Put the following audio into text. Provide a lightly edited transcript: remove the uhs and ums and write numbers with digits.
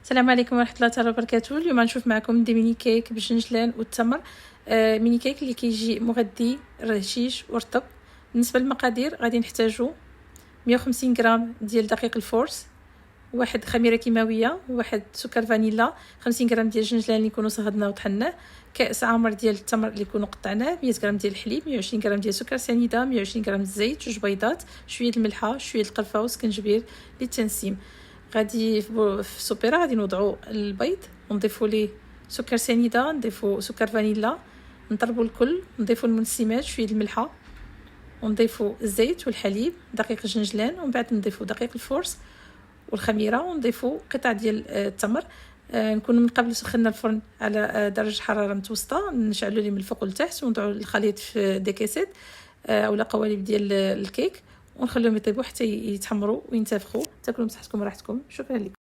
السلام عليكم ورحمه الله تعالى وبركاته. اليوم غنشوف معكم دي ميني كيك بالجنجلان والتمر. ميني كيك اللي كيجي مغذي رشيش ورطب. بالنسبه للمقادير غادي نحتاجو 150 غرام ديال دقيق الفورس، واحد خميره كيماويه، واحد سكر فانيلا، 50 غرام ديال الجنجلان اللي نكونوا صهدناه وطحناه، كاس عامر ديال التمر اللي نكونوا قطعناه، 100 غرام ديال الحليب، 120 غرام ديال سكر سنيده، 120 غرام الزيت، جوج بيضات، شويه الملحه، شويه القرفه وسكنجبير للتنسيم. غادي في السوبيره غادي نوضعوا البيض ونضيفوا ليه سكر سنيده، نضيفوا سكر فانيلا، نضربوا الكل، نضيفوا المنسمات، شويه الملحه، ونضيفوا الزيت والحليب، دقيق الجنجلان، ومن بعد نضيفوا دقيق الفورس والخميره، ونضيفوا قطع ديال التمر. نكونوا من قبل سخنا الفرن على درجه حراره متوسطه، نشعلوا ليه من الفوق لتحت، ونضعوا الخليط في ديكيسات اولا قوالب ديال الكيك، ونخليهم يطيبوا حتى يتحمروا وينتفخوا. تاكلوا بصحتكم وراحتكم. شكرا لكم.